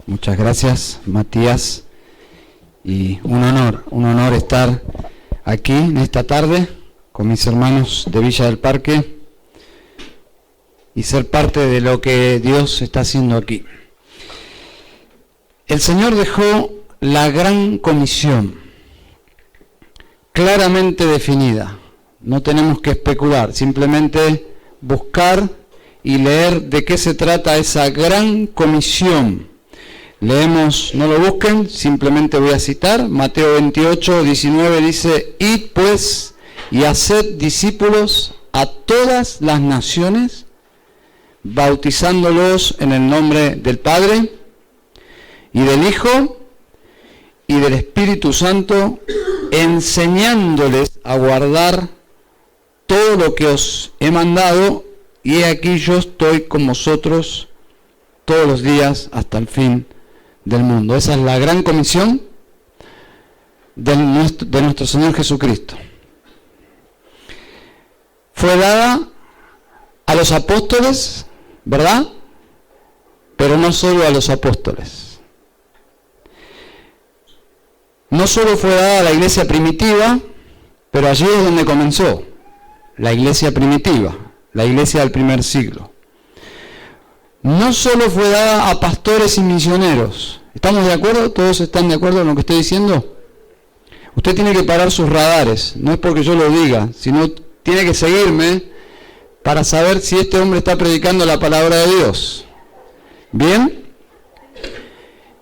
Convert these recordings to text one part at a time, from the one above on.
Muchas gracias, Matías. Y un honor estar aquí en esta tarde con mis hermanos de Villa del Parque y ser parte de lo que Dios está haciendo aquí. El Señor dejó la gran comisión claramente definida. No tenemos que especular, simplemente buscar y leer de qué se trata esa gran comisión. Leemos, no lo busquen, simplemente voy a citar, Mateo 28, 19 dice: Id pues y haced discípulos a todas las naciones, bautizándolos en el nombre del Padre, y del Hijo, y del Espíritu Santo, enseñándoles a guardar todo lo que os he mandado, y he aquí yo estoy con vosotros todos los días hasta el fin del mundo. Esa es la gran comisión de nuestro Señor Jesucristo. Fue dada a los apóstoles, ¿verdad? Pero no solo a los apóstoles. No solo fue dada a la iglesia primitiva, pero allí es donde comenzó la iglesia primitiva, la iglesia del primer siglo. No solo fue dada a pastores y misioneros. ¿Estamos de acuerdo? ¿Todos están de acuerdo en lo que estoy diciendo? Usted tiene que parar sus radares, no es porque yo lo diga, sino tiene que seguirme para saber si este hombre está predicando la palabra de Dios. ¿Bien?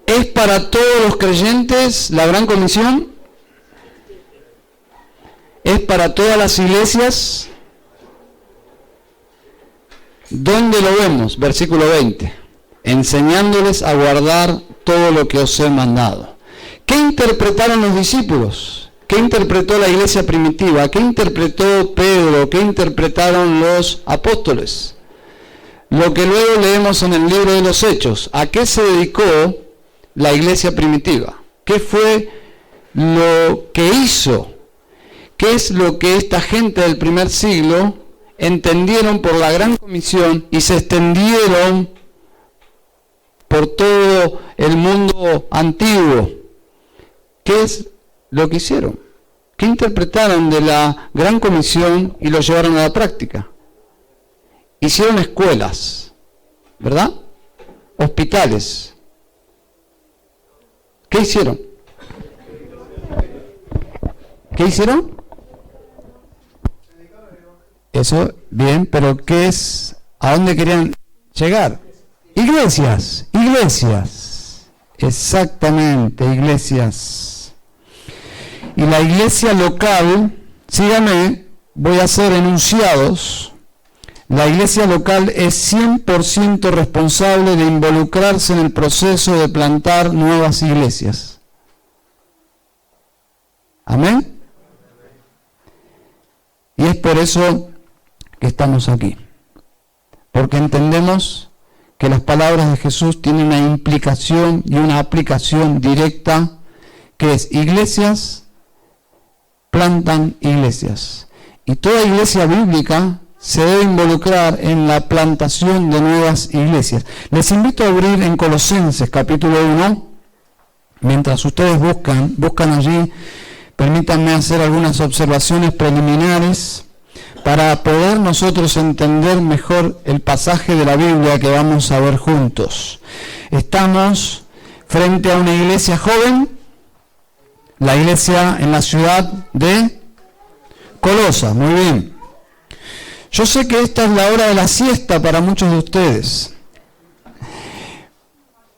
¿Es para todos los creyentes la gran comisión? ¿Es para todas las iglesias? ¿Dónde lo vemos? Versículo 20. Enseñándoles a guardar todo lo que os he mandado. ¿Qué interpretaron los discípulos? ¿Qué interpretó la iglesia primitiva? ¿Qué interpretó Pedro? ¿Qué interpretaron los apóstoles? Lo que luego leemos en el libro de los Hechos. ¿A qué se dedicó la iglesia primitiva? ¿Qué fue lo que hizo? ¿Qué es lo que esta gente del primer siglo entendieron por la gran comisión y se extendieron por todo el mundo antiguo? ¿Qué es lo que hicieron? ¿Qué interpretaron de la gran comisión y lo llevaron a la práctica? Hicieron escuelas, ¿verdad? Hospitales. ¿Qué hicieron? ¿Qué hicieron? Eso, bien, pero ¿qué es? ¿A dónde querían llegar? Iglesias. Exactamente, iglesias. Y la iglesia local, síganme, voy a hacer enunciados. La iglesia local es 100% responsable de involucrarse en el proceso de plantar nuevas iglesias. ¿Amén? Y es por eso que estamos aquí, porque entendemos que las palabras de Jesús tienen una implicación y una aplicación directa, que es: iglesias plantan iglesias, y toda iglesia bíblica se debe involucrar en la plantación de nuevas iglesias. Les invito a abrir en Colosenses capítulo 1, mientras ustedes buscan allí, permítanme hacer algunas observaciones preliminares para poder nosotros entender mejor el pasaje de la Biblia que vamos a ver juntos. Estamos frente a una iglesia joven, la iglesia en la ciudad de Colosa. Muy bien. Yo sé que esta es la hora de la siesta para muchos de ustedes,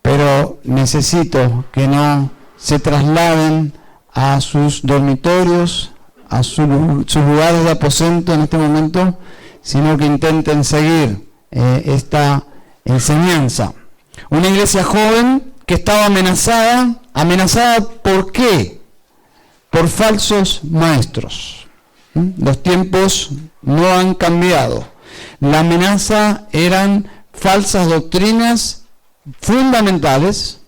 pero necesito que no se trasladen a sus dormitorios, a sus lugares de aposento en este momento, sino que intenten seguir esta enseñanza. Una iglesia joven que estaba amenazada. ¿Amenazada por qué? Por falsos maestros. Los tiempos no han cambiado. La amenaza eran falsas doctrinas fundamentales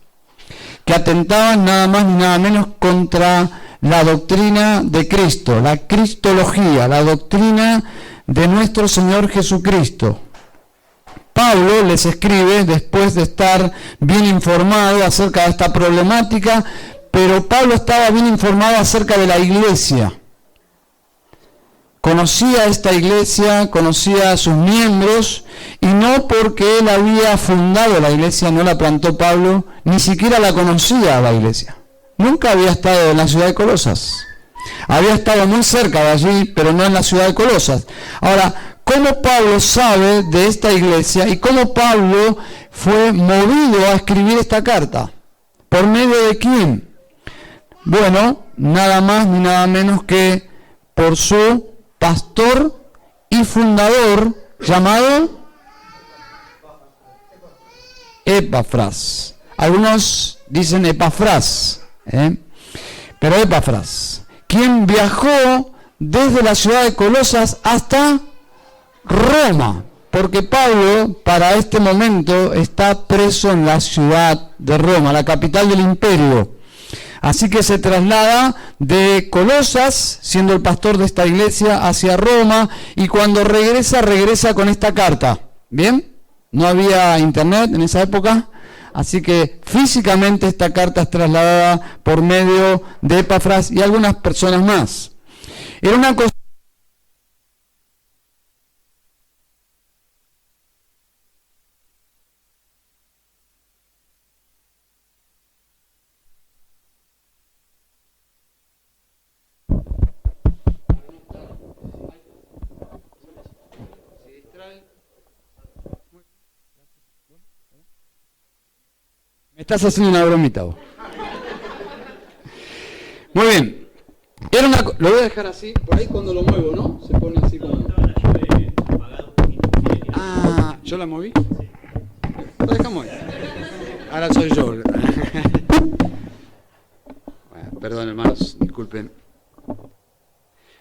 que atentaban nada más ni nada menos contra la doctrina de Cristo, la cristología, la doctrina de nuestro Señor Jesucristo. Pablo les escribe después de estar bien informado acerca de esta problemática, pero Pablo estaba bien informado acerca de la iglesia. Conocía esta iglesia, conocía a sus miembros, y no porque él había fundado la iglesia, no la plantó Pablo, ni siquiera la conocía a la iglesia. Nunca había estado en la ciudad de Colosas. Había estado muy cerca de allí, pero no en la ciudad de Colosas. Ahora, ¿cómo Pablo sabe de esta iglesia y cómo Pablo fue movido a escribir esta carta? ¿Por medio de quién? Bueno, nada más ni nada menos que por su pastor y fundador llamado Epafras. Algunos dicen Epafras, pero Epafras, quien viajó desde la ciudad de Colosas hasta Roma, porque Pablo para este momento está preso en la ciudad de Roma, la capital del imperio. Así que se traslada de Colosas, siendo el pastor de esta iglesia, hacia Roma, y cuando regresa con esta carta. ¿Bien? No había internet en esa época, así que físicamente esta carta es trasladada por medio de Epafras y algunas personas más. Era una cosa. Me estás haciendo una bromita vos. Muy bien. Lo voy a dejar así, por ahí cuando lo muevo, ¿no? Se pone así como... Ah, ¿yo la moví? Lo dejamos ahí. Ahora soy yo. Bueno, perdón, hermanos, disculpen.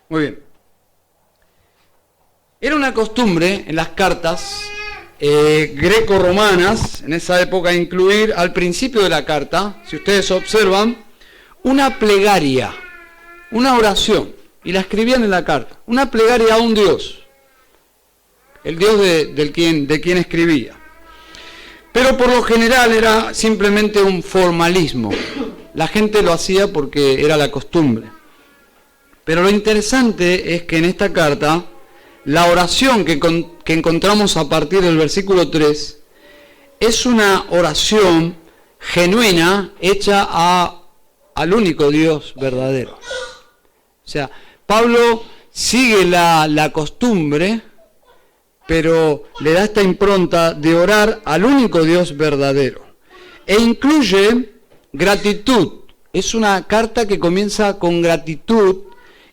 Muy bien. Era una costumbre en las cartas greco-romanas, en esa época, incluir al principio de la carta, si ustedes observan, una plegaria, una oración, y la escribían en la carta, una plegaria a un Dios, el Dios de quien escribía. Pero por lo general era simplemente un formalismo, la gente lo hacía porque era la costumbre. Pero lo interesante es que en esta carta, la oración que encontramos a partir del versículo 3 es una oración genuina hecha al único Dios verdadero. O sea, Pablo sigue la costumbre, pero le da esta impronta de orar al único Dios verdadero. E incluye gratitud. Es una carta que comienza con gratitud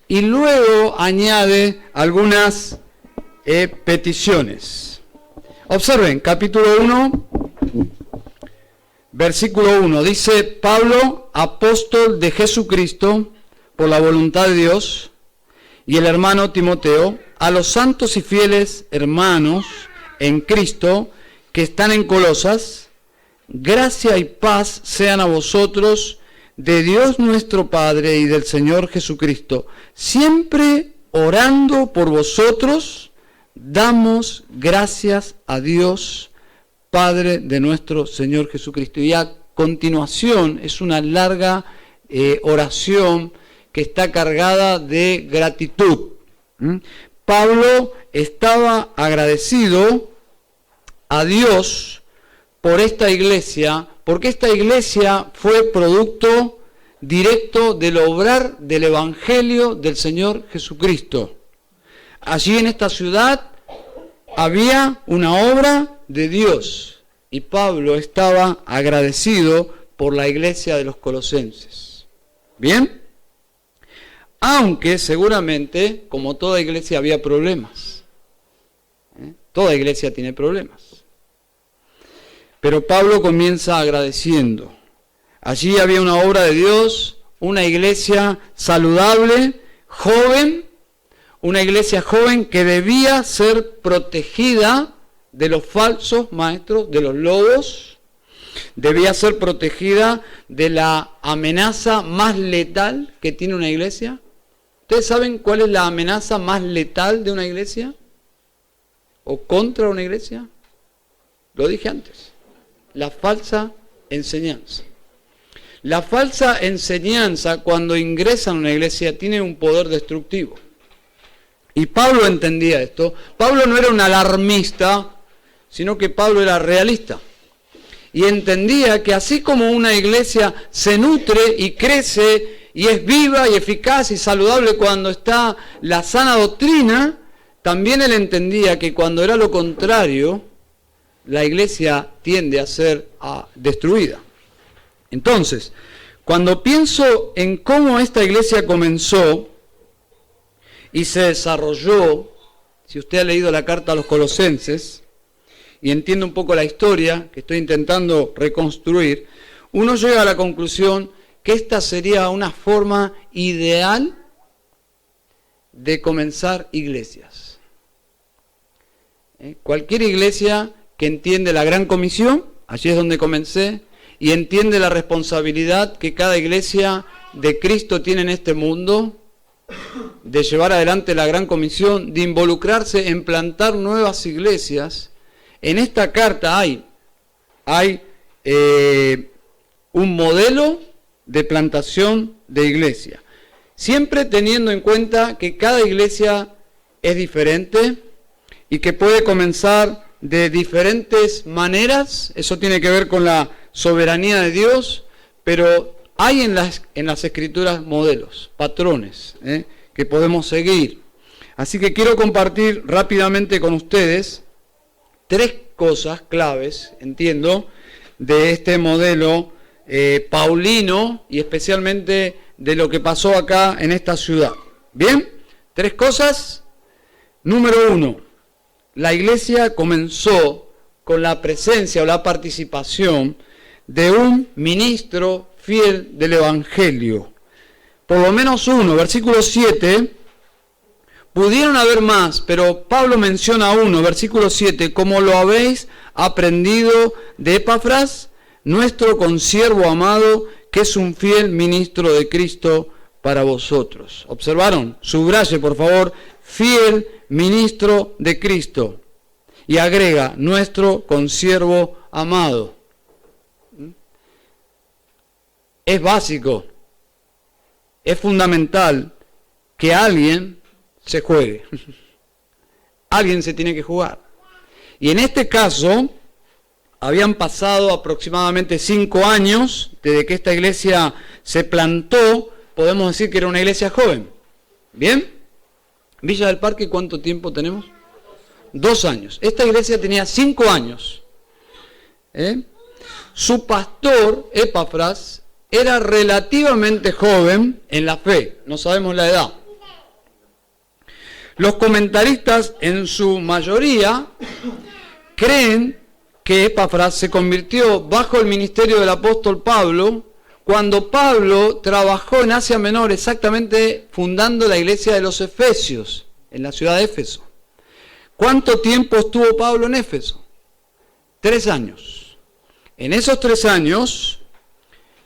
y luego añade algunas peticiones. Observen, capítulo 1, versículo 1. Dice: Pablo, apóstol de Jesucristo, por la voluntad de Dios, y el hermano Timoteo, a los santos y fieles hermanos en Cristo que están en Colosas, gracia y paz sean a vosotros de Dios nuestro Padre y del Señor Jesucristo. Siempre orando por vosotros, damos gracias a Dios, Padre de nuestro Señor Jesucristo. Y a continuación es una larga oración que está cargada de gratitud. Pablo estaba agradecido a Dios por esta iglesia, porque esta iglesia fue producto directo del obrar del Evangelio del Señor Jesucristo. Allí en esta ciudad había una obra de Dios y Pablo estaba agradecido por la iglesia de los colosenses. ¿Bien? Aunque seguramente, como toda iglesia, había problemas. Toda iglesia tiene problemas. Pero Pablo comienza agradeciendo. Allí había una obra de Dios, una iglesia saludable, joven, una iglesia joven que debía ser protegida de los falsos maestros, de los lobos, debía ser protegida de la amenaza más letal que tiene una iglesia. ¿Ustedes saben cuál es la amenaza más letal de una iglesia? ¿O contra una iglesia? Lo dije antes. La falsa enseñanza. La falsa enseñanza, cuando ingresa en una iglesia, tiene un poder destructivo. Y Pablo entendía esto. Pablo no era un alarmista, sino que Pablo era realista. Y entendía que así como una iglesia se nutre y crece y es viva y eficaz y saludable cuando está la sana doctrina, también él entendía que cuando era lo contrario, la iglesia tiende a ser destruida. Entonces, cuando pienso en cómo esta iglesia comenzó y se desarrolló, si usted ha leído la carta a los Colosenses y entiende un poco la historia que estoy intentando reconstruir, uno llega a la conclusión que esta sería una forma ideal de comenzar iglesias. Cualquier iglesia que entiende la gran comisión, allí es donde comencé, y entiende la responsabilidad que cada iglesia de Cristo tiene en este mundo, de llevar adelante la gran comisión, de involucrarse en plantar nuevas iglesias. En esta carta hay un modelo de plantación de iglesia, siempre teniendo en cuenta que cada iglesia es diferente y que puede comenzar de diferentes maneras. Eso tiene que ver con la soberanía de Dios, pero hay en las Escrituras modelos, patrones, que podemos seguir. Así que quiero compartir rápidamente con ustedes 3 cosas claves, entiendo, de este modelo paulino y especialmente de lo que pasó acá en esta ciudad. ¿Bien? 3 cosas. Número 1, la iglesia comenzó con la presencia o la participación de un ministro fiel del Evangelio. Por lo menos uno, versículo 7, pudieron haber más, pero Pablo menciona uno, versículo 7, como lo habéis aprendido de Epafras, nuestro consiervo amado, que es un fiel ministro de Cristo para vosotros. ¿Observaron? Subraye, por favor, fiel ministro de Cristo. Y agrega, nuestro consiervo amado. Es básico, es fundamental que alguien se juegue. Alguien se tiene que jugar. Y en este caso, habían pasado aproximadamente 5 años desde que esta iglesia se plantó. Podemos decir que era una iglesia joven. ¿Bien? Villa del Parque, ¿cuánto tiempo tenemos? 2 años. Esta iglesia tenía 5 años. Su pastor, Epafras, era relativamente joven en la fe. No sabemos la edad. Los comentaristas, en su mayoría, creen que Epafras se convirtió bajo el ministerio del apóstol Pablo cuando Pablo trabajó en Asia Menor, exactamente fundando la iglesia de los Efesios, en la ciudad de Éfeso. ¿Cuánto tiempo estuvo Pablo en Éfeso? 3 años. En esos 3 años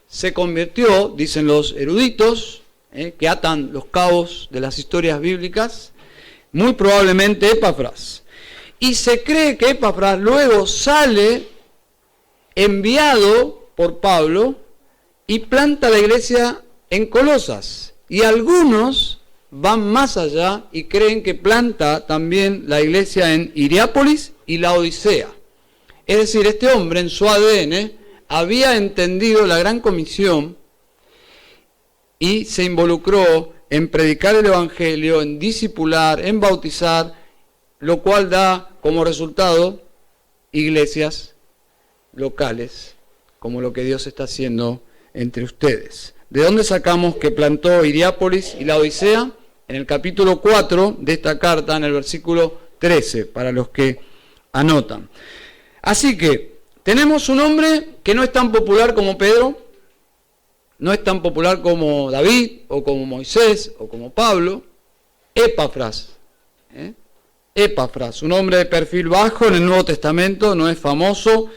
se convirtió, dicen los eruditos, que atan los cabos de las historias bíblicas, muy probablemente Epafras. Y se cree que Epafras luego sale enviado por Pablo y planta la iglesia en Colosas. Y algunos van más allá y creen que planta también la iglesia en Hierápolis y Laodicea. Es decir, este hombre en su ADN había entendido la gran comisión y se involucró en predicar el Evangelio, en discipular, en bautizar, lo cual da como resultado iglesias locales, como lo que Dios está haciendo entre ustedes. ¿De dónde sacamos que plantó Hierápolis y Laodicea? En el capítulo 4 de esta carta, en el versículo 13, para los que anotan. Así que tenemos un hombre que no es tan popular como Pedro, no es tan popular como David, o como Moisés, o como Pablo. Epafras. Epafras, un hombre de perfil bajo en el Nuevo Testamento, no es famoso,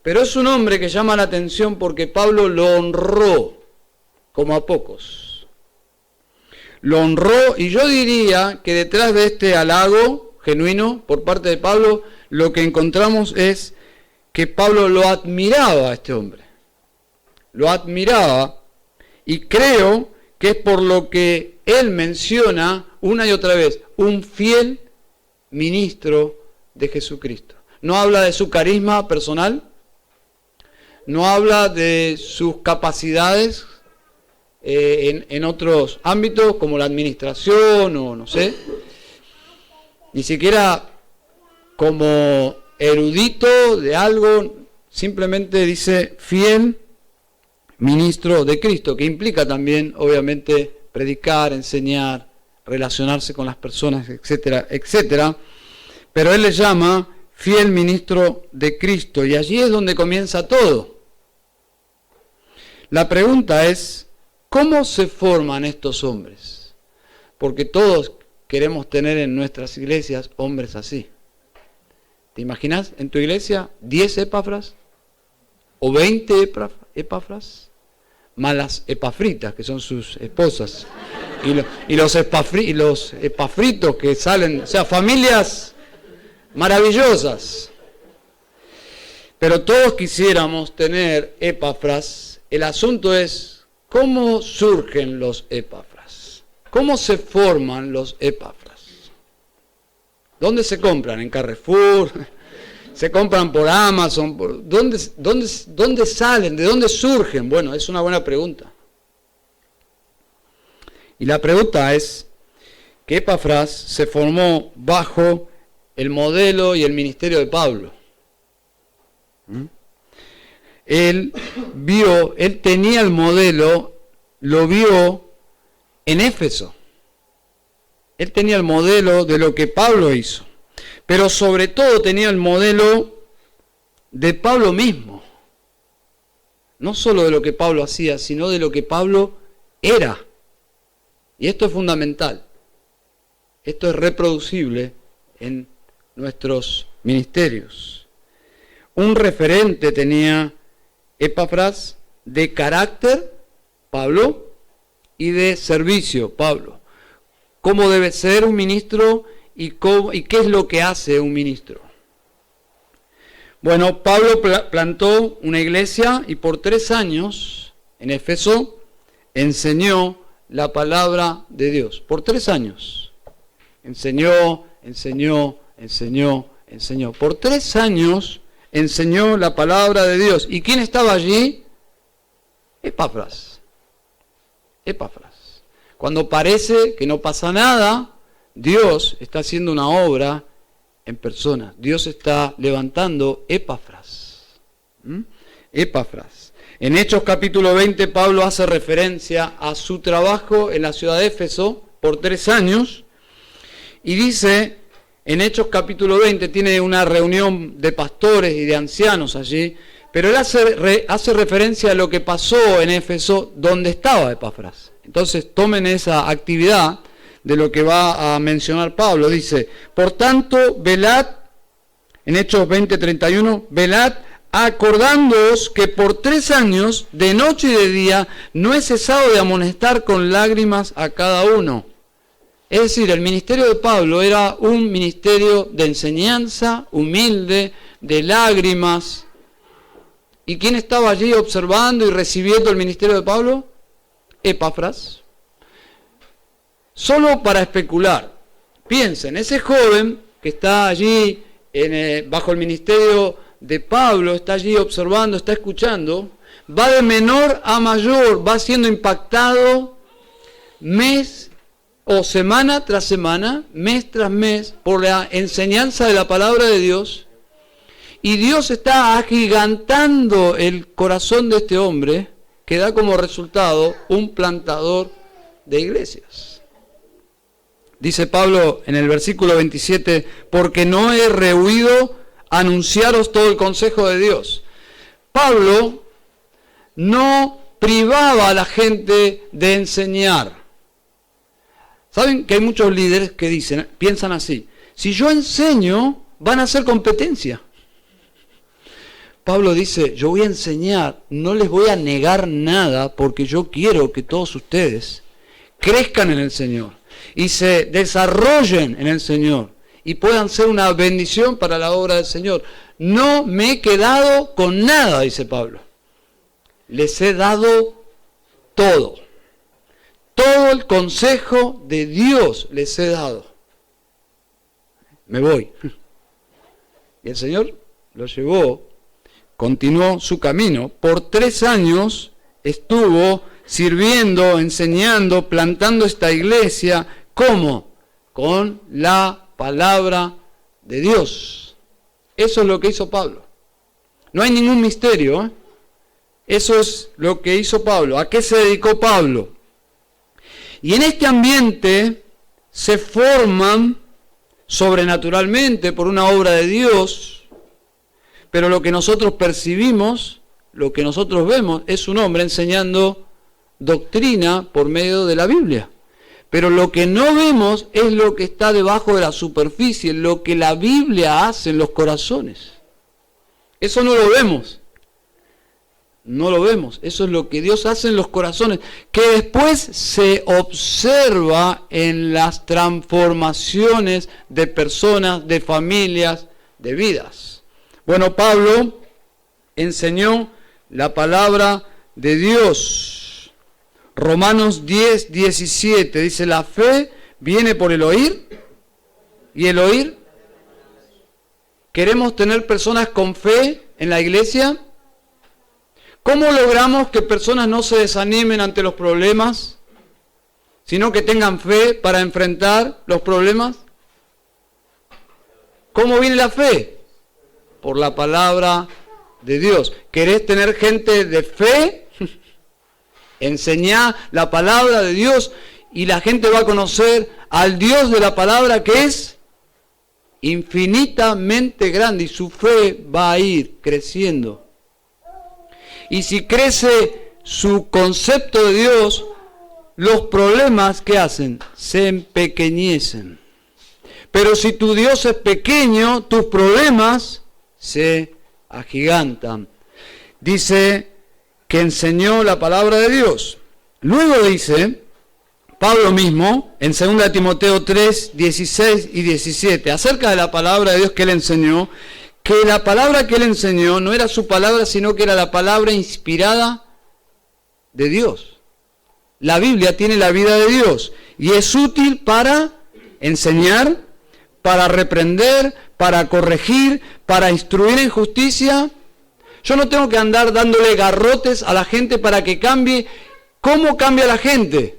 pero es un hombre que llama la atención porque Pablo lo honró como a pocos. Lo honró, y yo diría que detrás de este halago genuino por parte de Pablo, lo que encontramos es que Pablo lo admiraba a este hombre. Lo admiraba, y creo que es por lo que él menciona una y otra vez, un fiel ministro de Jesucristo. No habla de su carisma personal, no habla de sus capacidades en otros ámbitos como la administración o no sé, ni siquiera como erudito de algo, simplemente dice fiel ministro de Cristo, que implica también obviamente predicar, enseñar, relacionarse con las personas, etcétera, etcétera, pero él le llama fiel ministro de Cristo, y allí es donde comienza todo. La pregunta es, ¿cómo se forman estos hombres? Porque todos queremos tener en nuestras iglesias hombres así. ¿Te imaginas en tu iglesia 10 Epafras? ¿O 20 Epafras? Más las Epafritas, que son sus esposas. Y los Epafritos que salen, o sea, familias maravillosas. Pero todos quisiéramos tener Epafras. El asunto es, ¿cómo surgen los Epafras? ¿Cómo se forman los Epafras? ¿Dónde se compran? ¿En Carrefour? ¿Se compran por Amazon? ¿Dónde salen? ¿De dónde surgen? Bueno, es una buena pregunta. Y la pregunta es que Epafras se formó bajo el modelo y el ministerio de Pablo. Él tenía el modelo, lo vio en Éfeso. Él tenía el modelo de lo que Pablo hizo, pero sobre todo tenía el modelo de Pablo mismo. No solo de lo que Pablo hacía, sino de lo que Pablo era. Y esto es fundamental. Esto es reproducible en nuestros ministerios. Un referente tenía Epafras de carácter, Pablo, y de servicio, Pablo. Cómo debe ser un ministro y qué es lo que hace un ministro. Bueno, Pablo plantó una iglesia y por 3 años en Éfeso enseñó la palabra de Dios. Por 3 años. Enseñó. Por 3 años enseñó la palabra de Dios. ¿Y quién estaba allí? Epafras. Cuando parece que no pasa nada, Dios está haciendo una obra en persona. Dios está levantando Epafras. Epafras. En Hechos capítulo 20, Pablo hace referencia a su trabajo en la ciudad de Éfeso por 3 años. Y dice, en Hechos capítulo 20, tiene una reunión de pastores y de ancianos allí, pero él hace referencia a lo que pasó en Éfeso, donde estaba Epafras. Entonces tomen esa actividad de lo que va a mencionar Pablo. Dice, por tanto, velad, en Hechos 20:31, velad, acordándoos que por 3 años, de noche y de día, no he cesado de amonestar con lágrimas a cada uno. Es decir, el ministerio de Pablo era un ministerio de enseñanza, humilde, de lágrimas. ¿Y quién estaba allí observando y recibiendo el ministerio de Pablo? Epafras. Solo para especular, piensen, ese joven que está allí bajo el ministerio de Pablo, está allí observando, está escuchando, va de menor a mayor, va siendo impactado mes o semana tras semana, mes tras mes, por la enseñanza de la palabra de Dios, y Dios está agigantando el corazón de este hombre, que da como resultado un plantador de iglesias. Dice Pablo en el versículo 27, porque no he rehuido anunciaros todo el consejo de Dios. Pablo no privaba a la gente de enseñar. ¿Saben que hay muchos líderes que piensan así? Si yo enseño, van a hacer competencia. Pablo dice, yo voy a enseñar, no les voy a negar nada, porque yo quiero que todos ustedes crezcan en el Señor y se desarrollen en el Señor y puedan ser una bendición para la obra del Señor. No me he quedado con nada, dice Pablo. Les he dado todo. Todo el consejo de Dios les he dado. Me voy. Y el Señor lo llevó, continuó su camino. Por 3 años estuvo sirviendo, enseñando, plantando esta iglesia. ¿Cómo? Con la palabra de Dios. Eso es lo que hizo Pablo. No hay ningún misterio, ¿eh? Eso es lo que hizo Pablo. ¿A qué se dedicó Pablo? Y en este ambiente se forman sobrenaturalmente por una obra de Dios, pero lo que nosotros percibimos, lo que nosotros vemos, es un hombre enseñando doctrina por medio de la Biblia. Pero lo que no vemos es lo que está debajo de la superficie, lo que la Biblia hace en los corazones. Eso no lo vemos. No lo vemos. Eso es lo que Dios hace en los corazones, que después se observa en las transformaciones de personas, de familias, de vidas. Bueno, Pablo enseñó la palabra de Dios. Romanos 10, 17 dice, la fe viene por el oír y el oír. ¿Queremos tener personas con fe en la iglesia? ¿Cómo logramos que personas no se desanimen ante los problemas, sino que tengan fe para enfrentar los problemas? ¿Cómo viene la fe? Por la palabra de Dios. ¿Querés tener gente de fe? Enseñá la palabra de Dios y la gente va a conocer al Dios de la palabra, que es infinitamente grande, y su fe va a ir creciendo. Y si crece su concepto de Dios, los problemas, ¿qué hacen? Se empequeñecen. Pero si tu Dios es pequeño, tus problemas se agigantan. Dice que enseñó la palabra de Dios. Luego dice Pablo mismo, en 2 Timoteo 3, 16 y 17, acerca de la palabra de Dios que él enseñó, que la palabra que él enseñó no era su palabra, sino que era la palabra inspirada de Dios. La Biblia tiene la vida de Dios y es útil para enseñar, para reprender, para corregir, para instruir en justicia. Yo no tengo que andar dándole garrotes a la gente para que cambie. ¿Cómo cambia la gente?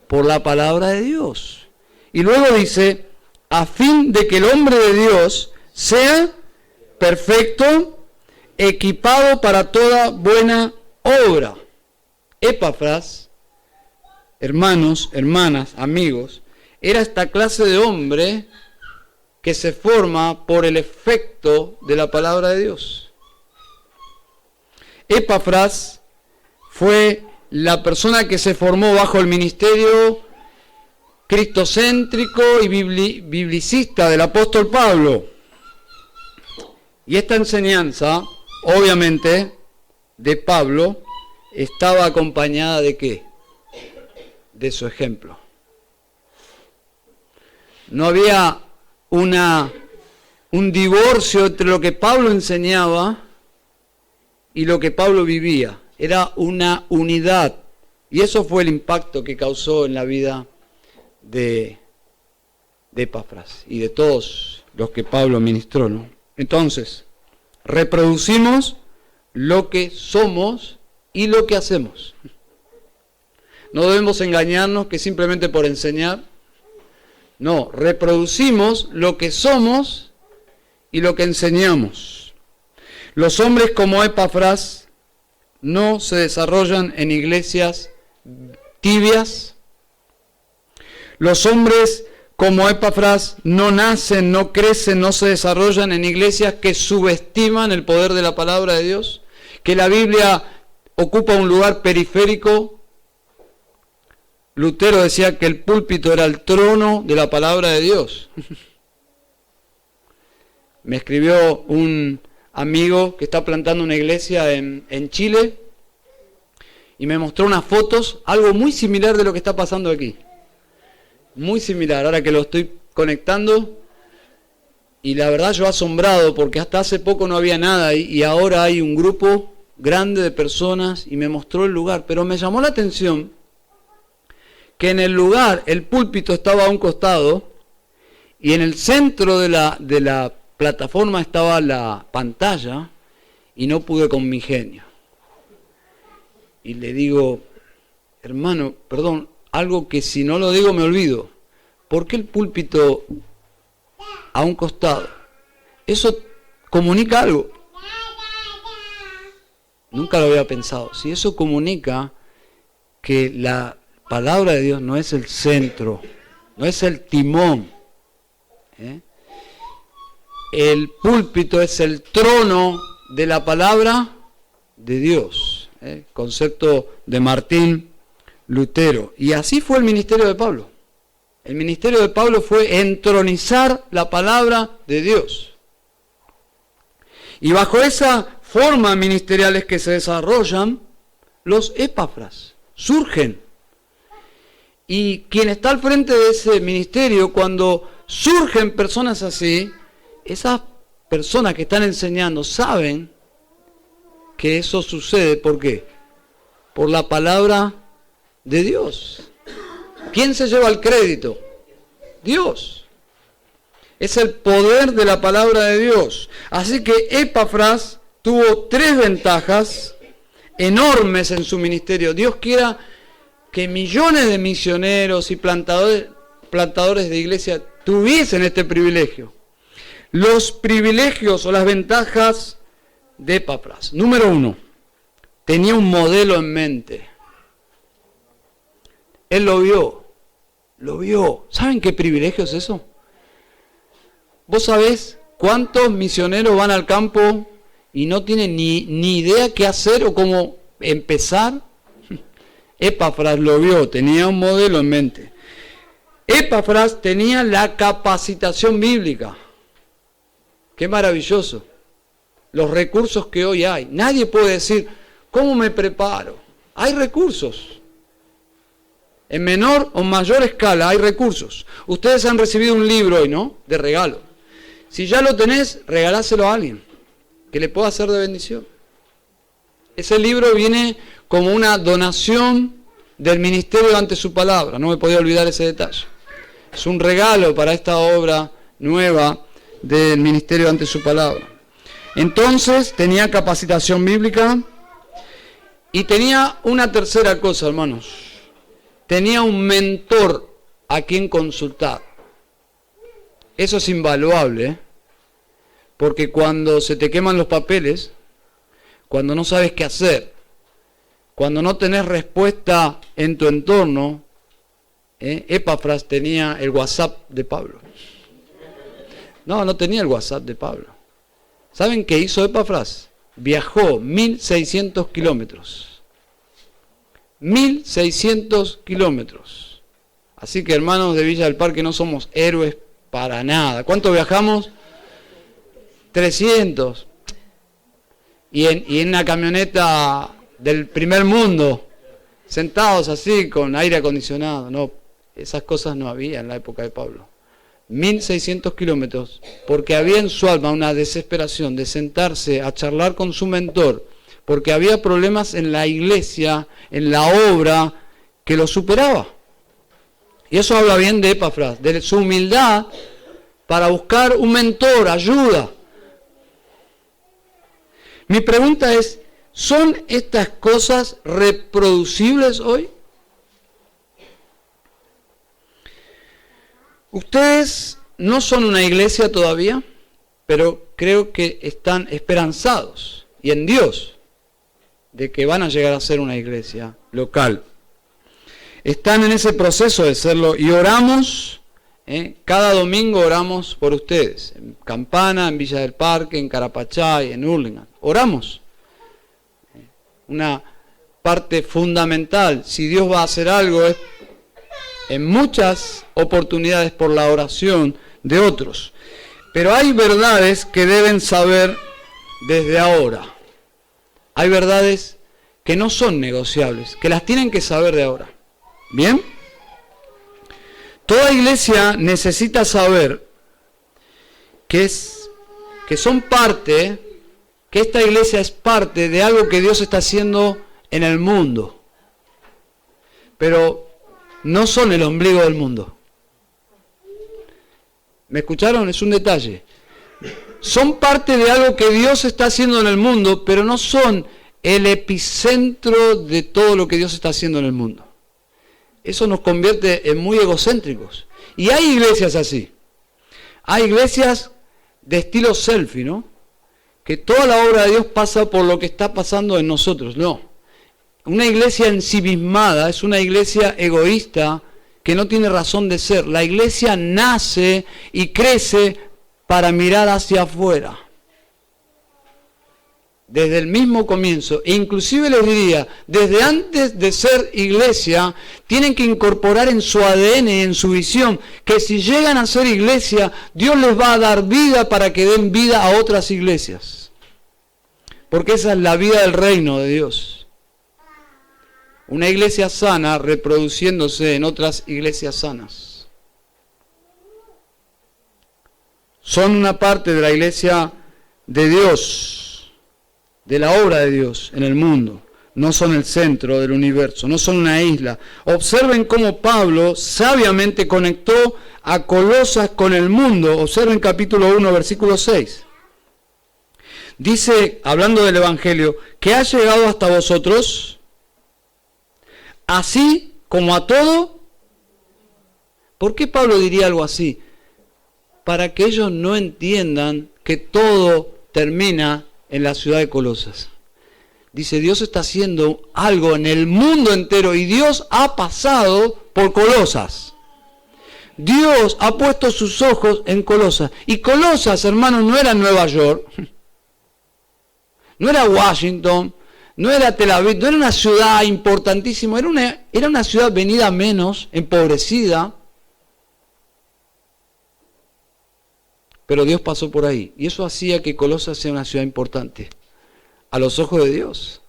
Por la palabra de Dios. Y luego dice, a fin de que el hombre de Dios sea perfecto, equipado para toda buena obra. Epafras, hermanos, hermanas, amigos, era esta clase de hombre que se forma por el efecto de la palabra de Dios. Epafras fue la persona que se formó bajo el ministerio cristocéntrico y biblicista del apóstol Pablo. Y esta enseñanza, obviamente, de Pablo, estaba acompañada de ¿qué? De su ejemplo. No había un divorcio entre lo que Pablo enseñaba y lo que Pablo vivía. Era una unidad. Y eso fue el impacto que causó en la vida de Epafras y de todos los que Pablo ministró, ¿no? Entonces, reproducimos lo que somos y lo que hacemos. No debemos engañarnos que simplemente por enseñar. No, reproducimos lo que somos y lo que enseñamos. Los hombres como Epafras no se desarrollan en iglesias tibias. Los hombres como Epafras no nacen, no crecen, no se desarrollan en iglesias que subestiman el poder de la palabra de Dios, que la Biblia ocupa un lugar periférico. Lutero decía que el púlpito era el trono de la palabra de Dios. Me escribió un amigo que está plantando una iglesia en Chile y me mostró unas fotos, algo muy similar de lo que está pasando aquí. Muy similar, ahora que lo estoy conectando, Y la verdad yo asombrado, porque hasta hace poco no había nada y ahora hay un grupo grande de personas y me mostró el lugar. Pero me llamó la atención que en el lugar, el púlpito estaba a un costado y en el centro de la plataforma estaba la pantalla y no pude con mi genio. Y le digo, hermano, perdón, algo que si no lo digo me olvido. ¿Por qué el púlpito a un costado? Eso comunica algo. Nunca lo había pensado. Si eso comunica que la palabra de Dios no es el centro, no es el timón. El púlpito es el trono de la palabra de Dios. Concepto de Martín Lutero. Y así fue el ministerio de Pablo. El ministerio de Pablo fue entronizar la palabra de Dios. Y bajo esa forma ministeriales que se desarrollan, los epáfras surgen. Y quien está al frente de ese ministerio, cuando surgen personas así, esas personas que están enseñando saben que eso sucede. ¿Por qué? Por la palabra de Dios. ¿Quién se lleva el crédito? Dios. Es el poder de la palabra de Dios. Así que Epafras tuvo 3 ventajas enormes en su ministerio. Dios quiera que millones de misioneros y plantadores de iglesia tuviesen este privilegio. Los privilegios o las ventajas de Epafras. Número 1, tenía un modelo en mente. Él lo vio. ¿Saben qué privilegio es eso? ¿Vos sabés cuántos misioneros van al campo y no tienen ni idea qué hacer o cómo empezar? Epafras lo vio, tenía un modelo en mente. Epafras tenía la capacitación bíblica. Qué maravilloso. Los recursos que hoy hay. Nadie puede decir, ¿cómo me preparo? Hay recursos. En menor o mayor escala hay recursos. Ustedes han recibido un libro hoy, ¿no? De regalo. Si ya lo tenés, regaláselo a alguien que le pueda ser de bendición. Ese libro viene como una donación del ministerio ante su palabra. No me podía olvidar ese detalle. Es un regalo para esta obra nueva del ministerio ante su palabra. Entonces tenía capacitación bíblica y tenía una tercera cosa, hermanos. Tenía un mentor a quien consultar. Eso es invaluable, porque cuando se te queman los papeles, cuando no sabes qué hacer, cuando no tenés respuesta en tu entorno, Epafras tenía el WhatsApp de Pablo. No tenía el WhatsApp de Pablo. ¿Saben qué hizo Epafras? Viajó 1.600 kilómetros. 1.600 kilómetros. Así que, hermanos de Villa del Parque, no somos héroes para nada. ¿Cuánto viajamos? 300. Y en una camioneta del primer mundo, sentados así, con aire acondicionado. No, esas cosas no había en la época de Pablo. 1.600 kilómetros, porque había en su alma una desesperación de sentarse a charlar con su mentor, porque había problemas en la iglesia, en la obra, que lo superaba. Y eso habla bien de Epafras, de su humildad para buscar un mentor, ayuda. Mi pregunta es, ¿son estas cosas reproducibles hoy? Ustedes no son una iglesia todavía, pero creo que están esperanzados y en Dios de que van a llegar a ser una iglesia local. Están en ese proceso de serlo y oramos, cada domingo oramos por ustedes, en Campana, en Villa del Parque, en Carapachay, en Hurlingham. Oramos. Una parte fundamental, si Dios va a hacer algo, es en muchas oportunidades por la oración de otros. Pero hay verdades que deben saber desde ahora. Hay verdades que no son negociables, que las tienen que saber de ahora. ¿Bien? Toda iglesia necesita saber que son parte, que esta iglesia es parte de algo que Dios está haciendo en el mundo. Pero no son el ombligo del mundo. ¿Me escucharon? Es un detalle. Son parte de algo que Dios está haciendo en el mundo, pero no son el epicentro de todo lo que Dios está haciendo en el mundo. Eso nos convierte en muy egocéntricos. Y hay iglesias así. Hay iglesias de estilo selfie, ¿no? Que toda la obra de Dios pasa por lo que está pasando en nosotros. No. Una iglesia ensimismada es una iglesia egoísta que no tiene razón de ser. La iglesia nace y crece para mirar hacia afuera. Desde el mismo comienzo, e inclusive les diría, desde antes de ser iglesia, tienen que incorporar en su ADN y en su visión, que si llegan a ser iglesia, Dios les va a dar vida para que den vida a otras iglesias. Porque esa es la vida del reino de Dios. Una iglesia sana reproduciéndose en otras iglesias sanas. Son una parte de la iglesia de Dios, de la obra de Dios en el mundo. No son el centro del universo, no son una isla. Observen cómo Pablo sabiamente conectó a Colosas con el mundo. Observen capítulo 1, versículo 6. Dice, hablando del Evangelio, que ha llegado hasta vosotros, así como a todo. ¿Por qué Pablo diría algo así? Para que ellos no entiendan que todo termina en la ciudad de Colosas. Dice, Dios está haciendo algo en el mundo entero y Dios ha pasado por Colosas. Dios ha puesto sus ojos en Colosas. Y Colosas, hermanos, no era Nueva York, no era Washington, no era Tel Aviv, no era una ciudad importantísima, era una ciudad venida menos, empobrecida. Pero Dios pasó por ahí. Y eso hacía que Colosas sea una ciudad importante a los ojos de Dios.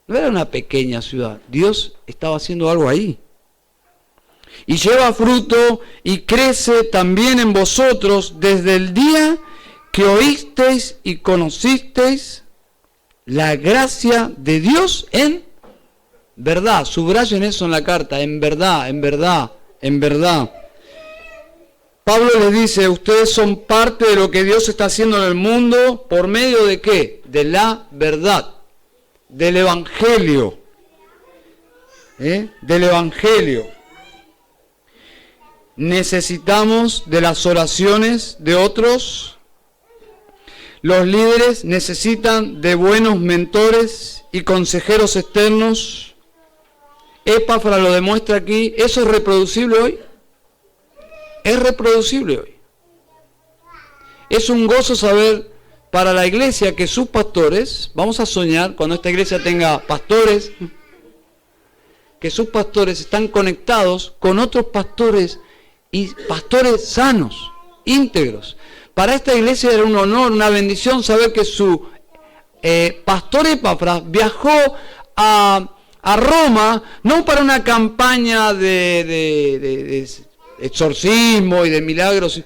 No era una pequeña ciudad. Dios estaba haciendo algo ahí. Y lleva fruto y crece también en vosotros desde el día que oísteis y conocisteis la gracia de Dios en verdad. Subrayen eso en la carta. En verdad, en verdad, en verdad. Pablo les dice, ustedes son parte de lo que Dios está haciendo en el mundo, ¿por medio de qué? De la verdad, del Evangelio, del Evangelio. Necesitamos de las oraciones de otros. Los líderes necesitan de buenos mentores y consejeros externos. Epafras lo demuestra aquí. ¿Eso es reproducible hoy? Es reproducible hoy. Es un gozo saber para la iglesia que sus pastores, vamos a soñar cuando esta iglesia tenga pastores, que sus pastores están conectados con otros pastores y pastores sanos, íntegros. Para esta iglesia era un honor, una bendición saber que su pastor Epafras viajó a Roma, no para una campaña de exorcismo y de milagros,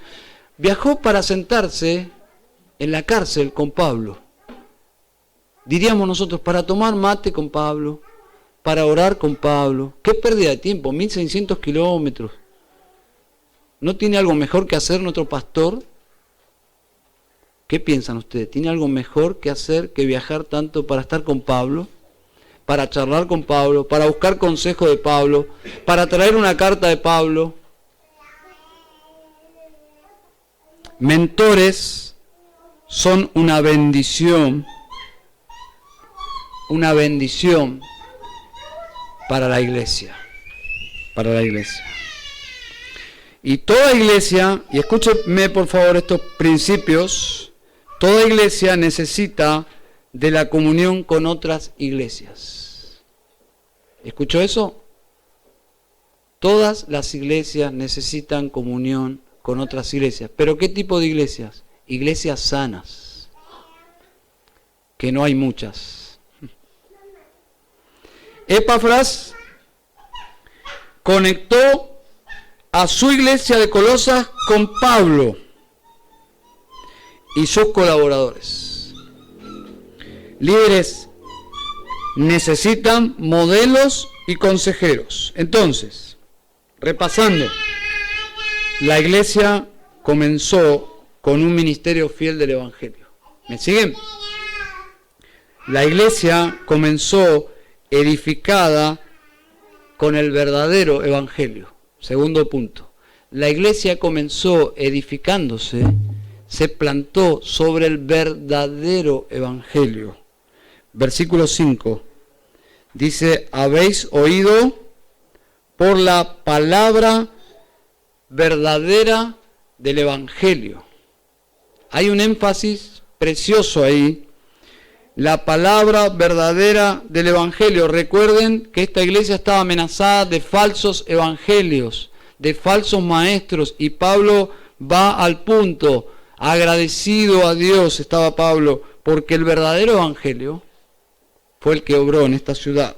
viajó para sentarse en la cárcel con Pablo. Diríamos nosotros, para tomar mate con Pablo, para orar con Pablo. ¿Qué pérdida de tiempo? 1600 kilómetros. ¿No tiene algo mejor que hacer nuestro pastor? ¿Qué piensan ustedes? ¿Tiene algo mejor que hacer que viajar tanto para estar con Pablo? Para charlar con Pablo, para buscar consejo de Pablo, para traer una carta de Pablo. Mentores son una bendición para la iglesia, Y toda iglesia, y escúcheme por favor estos principios, toda iglesia necesita de la comunión con otras iglesias. ¿Escuchó eso? Todas las iglesias necesitan comunión con otras iglesias. ¿Pero qué tipo de iglesias? Iglesias sanas, que no hay muchas. Epafras conectó a su iglesia de Colosas con Pablo. y sus colaboradores. Líderes necesitan modelos y consejeros. Entonces, repasando, la iglesia comenzó con un ministerio fiel del Evangelio. ¿Me siguen? La iglesia comenzó edificada con el verdadero Evangelio. Segundo punto. La iglesia comenzó edificándose, se plantó sobre el verdadero Evangelio. Versículo 5. Dice, habéis oído por la palabra verdadera del Evangelio. Hay un énfasis precioso ahí. La palabra verdadera del Evangelio. Recuerden que esta iglesia estaba amenazada de falsos evangelios, de falsos maestros, y Pablo va al punto. Agradecido a Dios estaba Pablo, porque el verdadero evangelio fue el que obró en esta ciudad.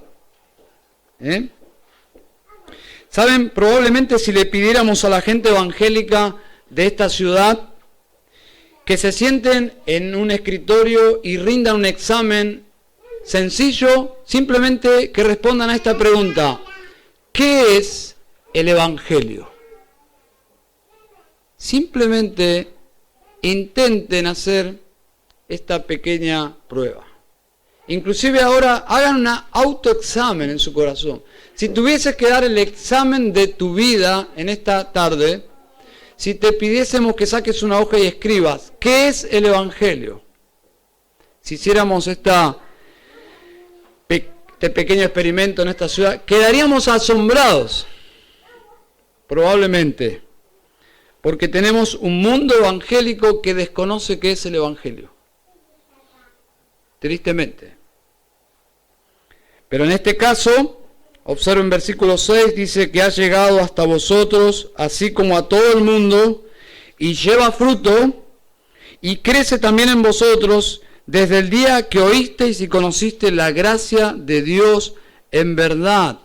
¿Saben? Probablemente si le pidiéramos a la gente evangélica de esta ciudad que se sienten en un escritorio y rindan un examen sencillo, simplemente que respondan a esta pregunta: ¿qué es el evangelio? Simplemente intenten hacer esta pequeña prueba. Inclusive ahora hagan un autoexamen en su corazón. Si tuvieses que dar el examen de tu vida en esta tarde, si te pidiésemos que saques una hoja y escribas, ¿qué es el Evangelio? Si hiciéramos este pequeño experimento en esta ciudad, quedaríamos asombrados, probablemente, porque tenemos un mundo evangélico que desconoce qué es el Evangelio. Tristemente. Pero en este caso, observen versículo 6, dice que ha llegado hasta vosotros, así como a todo el mundo, y lleva fruto, y crece también en vosotros, desde el día que oísteis y conocisteis la gracia de Dios en verdad.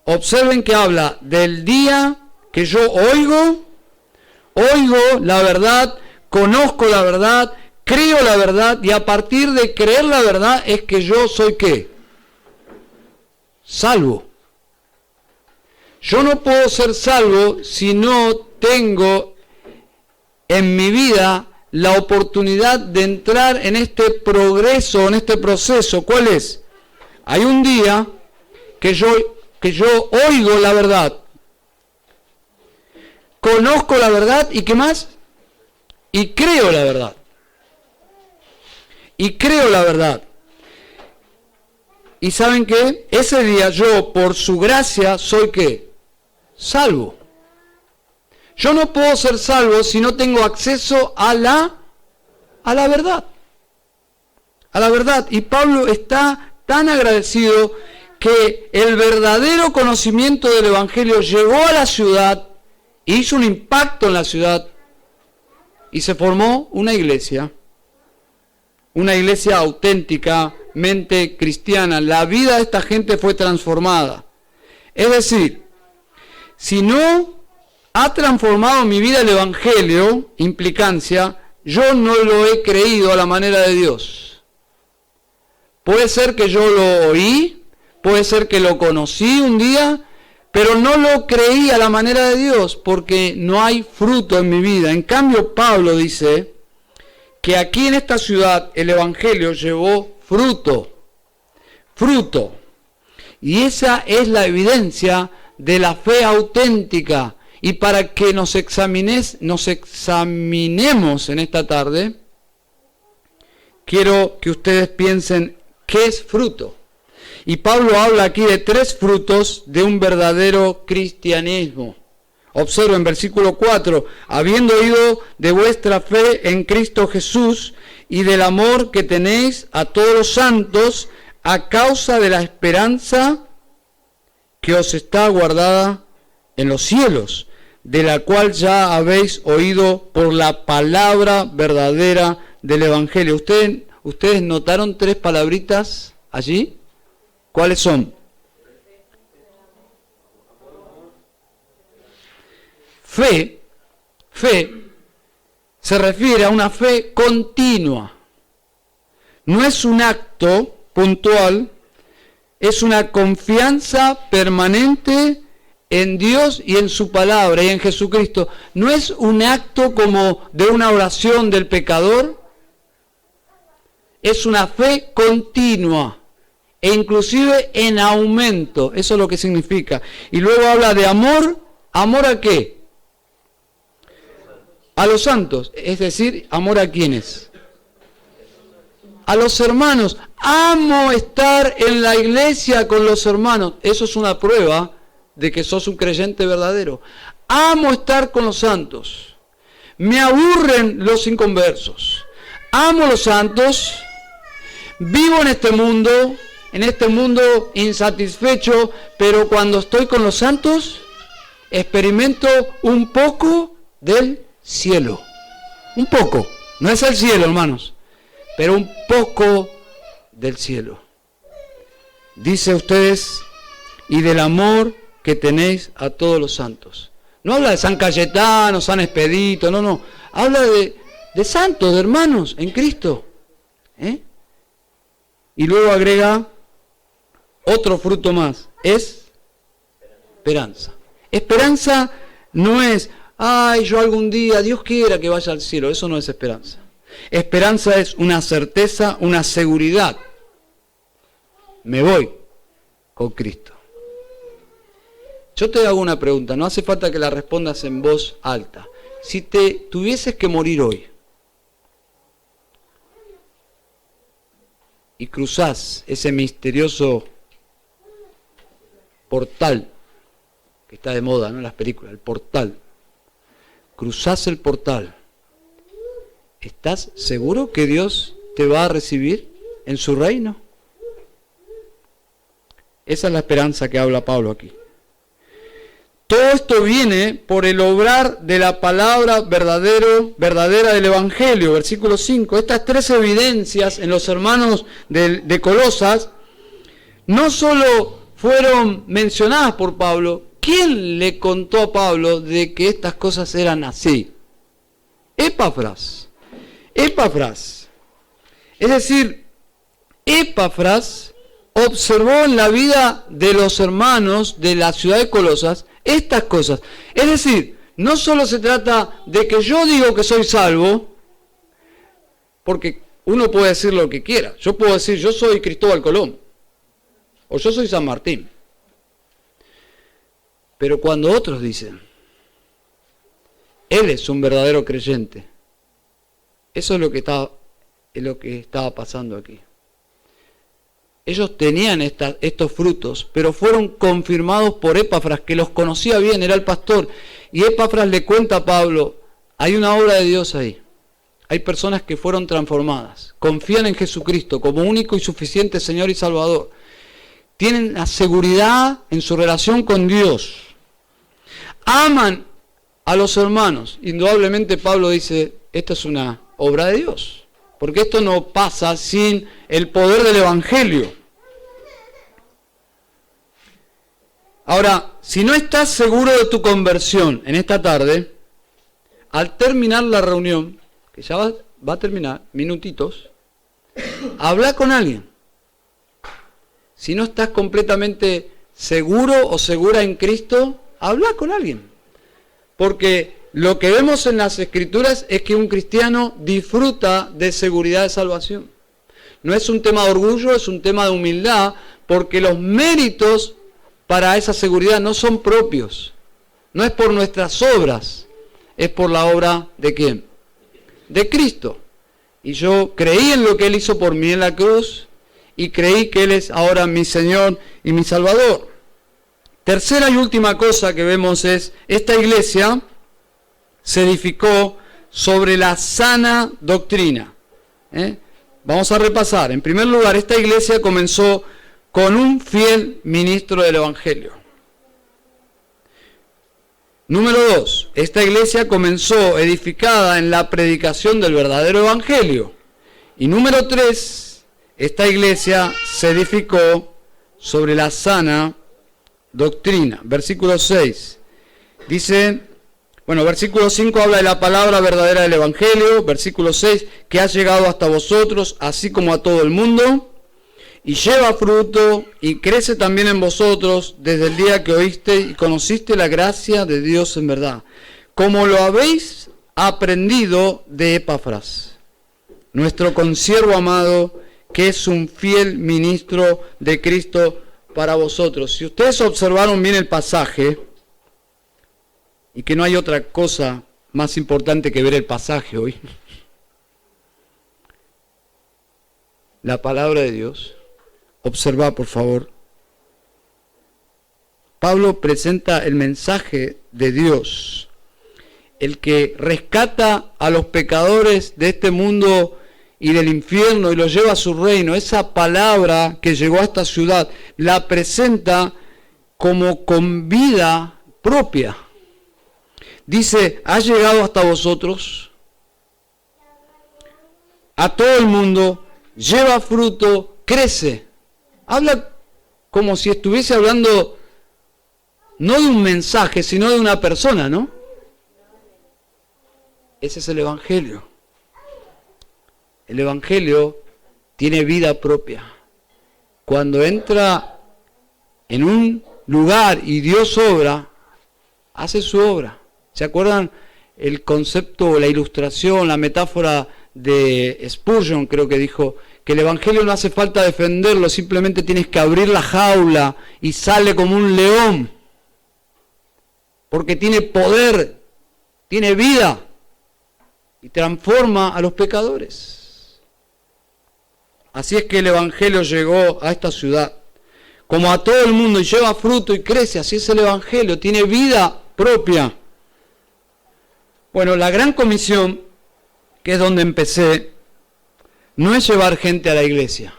Observen que habla del día que yo oigo la verdad, conozco la verdad, creo la verdad, y a partir de creer la verdad es que yo soy ¿qué? Salvo. Yo no puedo ser salvo si no tengo en mi vida la oportunidad de entrar en este progreso, en este proceso. ¿Cuál es? Hay un día que yo oigo la verdad, conozco la verdad, ¿y qué más? Y creo la verdad. Y creo la verdad. ¿Y saben qué? Ese día yo, por su gracia, soy ¿qué? Salvo. Yo no puedo ser salvo si no tengo acceso a la verdad. A la verdad. Y Pablo está tan agradecido que el verdadero conocimiento del Evangelio llegó a la ciudad, hizo un impacto en la ciudad y se formó una iglesia auténticamente cristiana. La vida de esta gente fue transformada. Es decir, si no ha transformado mi vida el Evangelio, implicancia, yo no lo he creído a la manera de Dios. Puede ser que yo lo oí, puede ser que lo conocí un día, pero no lo creí a la manera de Dios, porque no hay fruto en mi vida. En cambio, Pablo dice que aquí en esta ciudad el Evangelio llevó fruto. Y esa es la evidencia de la fe auténtica. Y para que nos examinemos en esta tarde, quiero que ustedes piensen qué es fruto. Y Pablo habla aquí de 3 frutos de un verdadero cristianismo. Observen versículo 4, habiendo oído de vuestra fe en Cristo Jesús y del amor que tenéis a todos los santos, a causa de la esperanza que os está guardada en los cielos, de la cual ya habéis oído por la palabra verdadera del Evangelio. ¿Ustedes notaron 3 palabritas allí? ¿Cuáles son? Fe se refiere a una fe continua. No es un acto puntual, es una confianza permanente en Dios y en su palabra y en Jesucristo. No es un acto como de una oración del pecador, es una fe continua e inclusive en aumento. Eso es lo que significa. Y luego habla de amor. ¿Amor a qué? A los santos, es decir, amor a quiénes. A los hermanos. Amo estar en la iglesia con los hermanos. Eso es una prueba de que sos un creyente verdadero. Amo estar con los santos. Me aburren los inconversos. Amo los santos. Vivo en este mundo insatisfecho, pero cuando estoy con los santos, experimento un poco del cielo. Un poco. No es el cielo, hermanos, pero un poco del cielo. Dice ustedes, y del amor que tenéis a todos los santos. No habla de San Cayetano, San Expedito, no. Habla de santos, de hermanos en Cristo. Y luego agrega otro fruto más, es esperanza. Esperanza no es, yo algún día, Dios quiera que vaya al cielo. Eso no es esperanza. Esperanza es una certeza, una seguridad. Me voy con Cristo. Yo te hago una pregunta, no hace falta que la respondas en voz alta. Si te tuvieses que morir hoy y cruzás ese misterioso portal que está de moda, ¿no? En las películas, el portal. Cruzás el portal. ¿Estás seguro que Dios te va a recibir en su reino? Esa es la esperanza que habla Pablo aquí. Todo esto viene por el obrar de la palabra verdadera del Evangelio, versículo 5. Estas tres evidencias en los hermanos de Colosas no solo fueron mencionadas por Pablo. ¿Quién le contó a Pablo de que estas cosas eran así? Epafras. Es decir, Epafras observó en la vida de los hermanos de la ciudad de Colosas estas cosas. Es decir, no solo se trata de que yo digo que soy salvo, porque uno puede decir lo que quiera. Yo puedo decir, yo soy Cristóbal Colón, o yo soy San Martín. Pero cuando otros dicen, él es un verdadero creyente, eso es lo que estaba pasando aquí. Ellos tenían estos frutos, pero fueron confirmados por Epafras, que los conocía bien, era el pastor. Y Epafras le cuenta a Pablo, hay una obra de Dios ahí. Hay personas que fueron transformadas, confían en Jesucristo como único y suficiente Señor y Salvador. Tienen la seguridad en su relación con Dios. Aman a los hermanos. Indudablemente Pablo dice, esta es una obra de Dios. Porque esto no pasa sin el poder del Evangelio. Ahora, si no estás seguro de tu conversión en esta tarde, al terminar la reunión, que ya va a terminar, minutitos, habla con alguien. Si no estás completamente seguro o segura en Cristo, habla con alguien. Porque lo que vemos en las Escrituras es que un cristiano disfruta de seguridad de salvación. No es un tema de orgullo, es un tema de humildad, porque los méritos para esa seguridad no son propios. No es por nuestras obras, es por la obra ¿de quién? De Cristo. Y yo creí en lo que Él hizo por mí en la cruz, y creí que Él es ahora mi Señor y mi Salvador. Tercera y última cosa que vemos es, esta iglesia se edificó sobre la sana doctrina. Vamos a repasar. En primer lugar, esta iglesia comenzó con un fiel ministro del Evangelio. Número 2, esta iglesia comenzó edificada en la predicación del verdadero Evangelio. Y número 3, esta iglesia se edificó sobre la sana doctrina. Versículo 6, dice, Bueno, versículo 5 habla de la palabra verdadera del Evangelio. Versículo 6, que ha llegado hasta vosotros, así como a todo el mundo, y lleva fruto y crece también en vosotros desde el día que oíste y conociste la gracia de Dios en verdad, como lo habéis aprendido de Epafras, nuestro consiervo amado, que es un fiel ministro de Cristo para vosotros. Si ustedes observaron bien el pasaje, y que no hay otra cosa más importante que ver el pasaje hoy, la palabra de Dios, observa por favor. Pablo presenta el mensaje de Dios, el que rescata a los pecadores de este mundo y del infierno y los lleva a su reino. Esa palabra que llegó a esta ciudad la presenta como con vida propia. Dice, ha llegado hasta vosotros, a todo el mundo, lleva fruto, crece. Habla como si estuviese hablando no de un mensaje, sino de una persona, ¿no? Ese es el Evangelio. El Evangelio tiene vida propia. Cuando entra en un lugar y Dios obra, hace su obra. ¿Se acuerdan el concepto, la ilustración, la metáfora de Spurgeon? Creo que dijo que el Evangelio no hace falta defenderlo, simplemente tienes que abrir la jaula y sale como un león. Porque tiene poder, tiene vida y transforma a los pecadores. Así es que el Evangelio llegó a esta ciudad, como a todo el mundo, y lleva fruto y crece. Así es el Evangelio, tiene vida propia. Bueno, la gran comisión, que es donde empecé, no es llevar gente a la iglesia.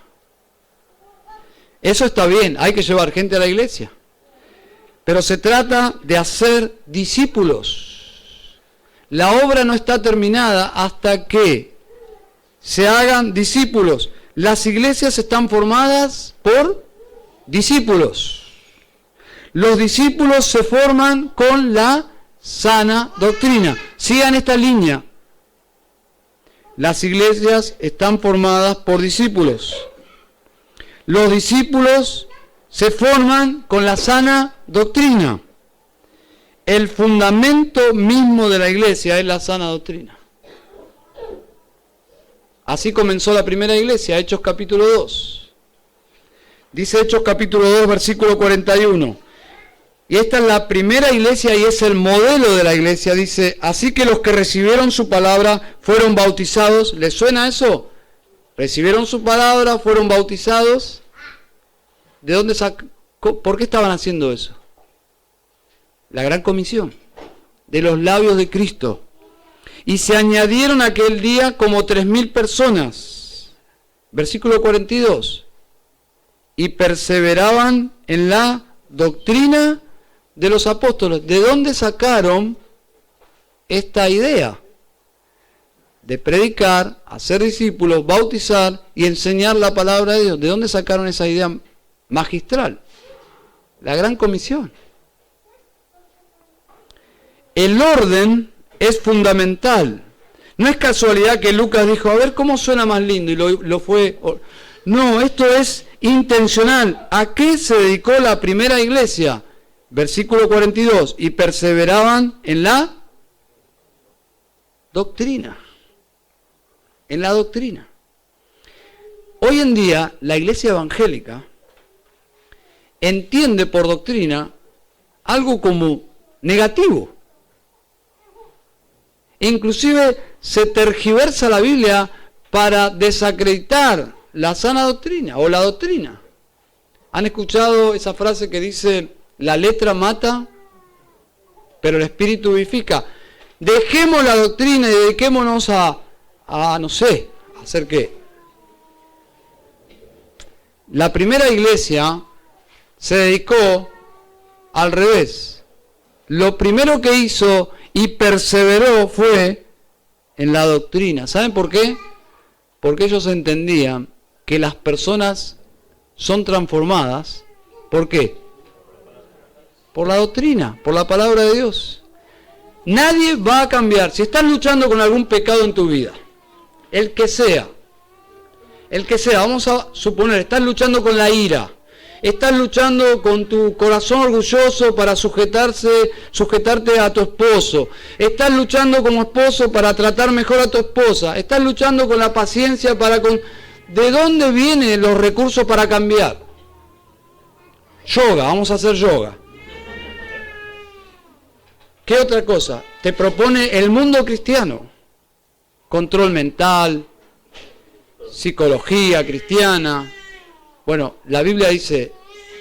Eso está bien, hay que llevar gente a la iglesia. Pero se trata de hacer discípulos. La obra no está terminada hasta que se hagan discípulos. Las iglesias están formadas por discípulos. Los discípulos se forman con la sana doctrina. Sigan esta línea. Las iglesias están formadas por discípulos. Los discípulos se forman con la sana doctrina. El fundamento mismo de la iglesia es la sana doctrina. Así comenzó la primera iglesia, Hechos capítulo 2. Dice Hechos capítulo 2, versículo 41. Y esta es la primera iglesia y es el modelo de la iglesia. Dice, así que los que recibieron su palabra fueron bautizados. ¿Les suena eso? Recibieron su palabra, fueron bautizados. ¿De dónde sacó? ¿Por qué estaban haciendo eso? La gran comisión de los labios de Cristo. Y se añadieron aquel día como 3.000 personas. Versículo 42. Y perseveraban en la doctrina de los apóstoles. ¿De dónde sacaron esta idea? De predicar, hacer discípulos, bautizar y enseñar la palabra de Dios. ¿De dónde sacaron esa idea magistral? La gran comisión. El orden es fundamental. No es casualidad que Lucas dijo, a ver cómo suena más lindo, y lo fue. No, esto es intencional. ¿A qué se dedicó la primera iglesia? Versículo 42, y perseveraban en la doctrina. En la doctrina. Hoy en día, la iglesia evangélica entiende por doctrina algo como negativo. Inclusive se tergiversa la Biblia para desacreditar la sana doctrina o la doctrina. ¿Han escuchado esa frase que dice, la letra mata, pero el espíritu vivifica? Dejemos la doctrina y dediquémonos a no sé, ¿a hacer qué? La primera iglesia se dedicó al revés. Lo primero que hizo y perseveró fue en la doctrina. ¿Saben por qué? Porque ellos entendían que las personas son transformadas. ¿Por qué? Por la doctrina, por la palabra de Dios. Nadie va a cambiar. Si estás luchando con algún pecado en tu vida, el que sea, vamos a suponer, estás luchando con la ira, estás luchando con tu corazón orgulloso para sujetarte a tu esposo, estás luchando como esposo para tratar mejor a tu esposa, estás luchando con la paciencia ¿de dónde vienen los recursos para cambiar? Yoga, vamos a hacer yoga. ¿Qué otra cosa? Te propone el mundo cristiano. Control mental, psicología cristiana. Bueno, la Biblia dice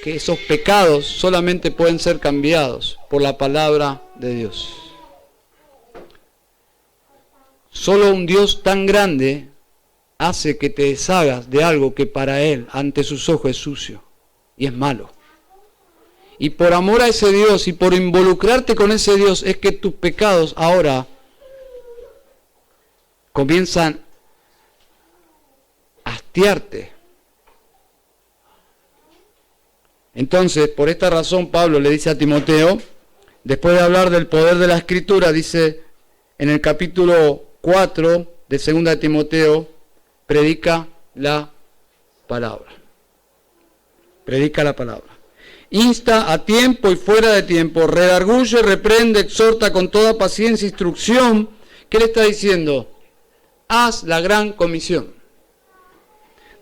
que esos pecados solamente pueden ser cambiados por la palabra de Dios. Solo un Dios tan grande hace que te deshagas de algo que para Él, ante sus ojos, es sucio y es malo. Y por amor a ese Dios y por involucrarte con ese Dios es que tus pecados ahora comienzan a hastiarte. Entonces, por esta razón, Pablo le dice a Timoteo, después de hablar del poder de la Escritura, dice en el capítulo 4 de 2 de Timoteo, predica la palabra. Predica la palabra. Insta a tiempo y fuera de tiempo, redarguye, reprende, exhorta con toda paciencia, instrucción. ¿Qué le está diciendo? Haz la gran comisión.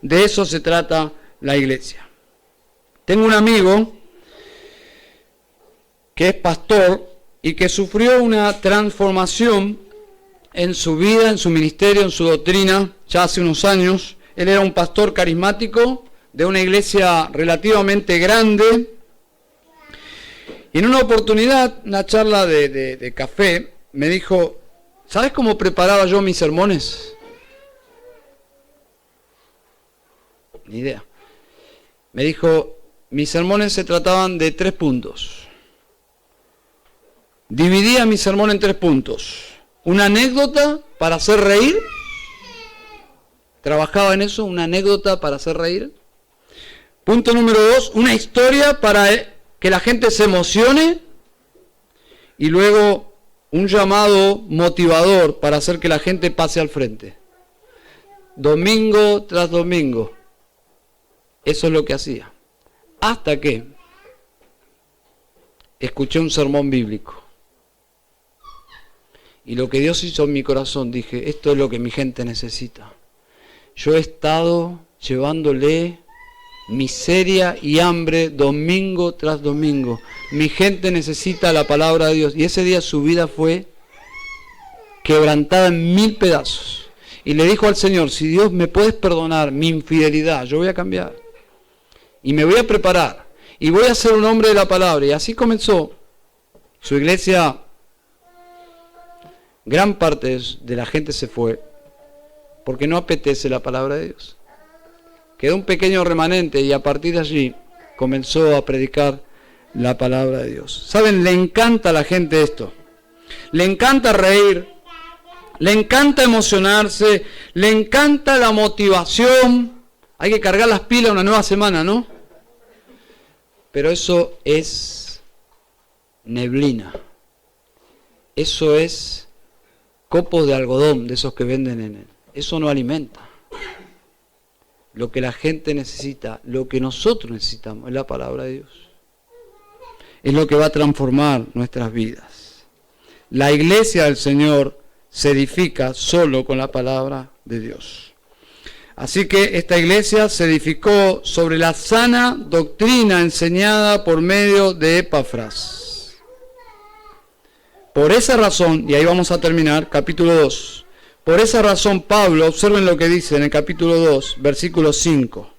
De eso se trata la iglesia. Tengo un amigo que es pastor y que sufrió una transformación en su vida, en su ministerio, en su doctrina, ya hace unos años. Él era un pastor carismático de una iglesia relativamente grande. Y en una oportunidad, una charla de café, me dijo, ¿sabes cómo preparaba yo mis sermones? Ni idea. Me dijo, mis sermones se trataban de 3 puntos. Dividía mi sermón en 3 puntos. Una anécdota para hacer reír. Trabajaba en eso, una anécdota para hacer reír. Punto número 2, una historia para que la gente se emocione. Y luego un llamado motivador para hacer que la gente pase al frente. Domingo tras domingo. Eso es lo que hacía. Hasta que escuché un sermón bíblico. Y lo que Dios hizo en mi corazón, dije, esto es lo que mi gente necesita. Yo he estado llevándole miseria y hambre domingo tras domingo. Mi gente necesita la palabra de Dios. Y ese día su vida fue quebrantada en 1000 pedazos. Y le dijo al Señor, si Dios me puedes perdonar mi infidelidad, yo voy a cambiar. Y me voy a preparar. Y voy a ser un hombre de la palabra. Y así comenzó su iglesia. Gran parte de la gente se fue porque no apetece la palabra de Dios. Quedó un pequeño remanente y a partir de allí comenzó a predicar la palabra de Dios. ¿Saben? Le encanta a la gente esto. Le encanta reír, le encanta emocionarse, le encanta la motivación. Hay que cargar las pilas una nueva semana, ¿no? Pero eso es neblina. Eso es copos de algodón, de esos que venden en él. Eso no alimenta. Lo que la gente necesita, lo que nosotros necesitamos, es la palabra de Dios. Es lo que va a transformar nuestras vidas. La iglesia del Señor se edifica solo con la palabra de Dios. Así que esta iglesia se edificó sobre la sana doctrina enseñada por medio de Epafras. Por esa razón, y ahí vamos a terminar, capítulo 2. Por esa razón Pablo, observen lo que dice en el capítulo 2, versículos 5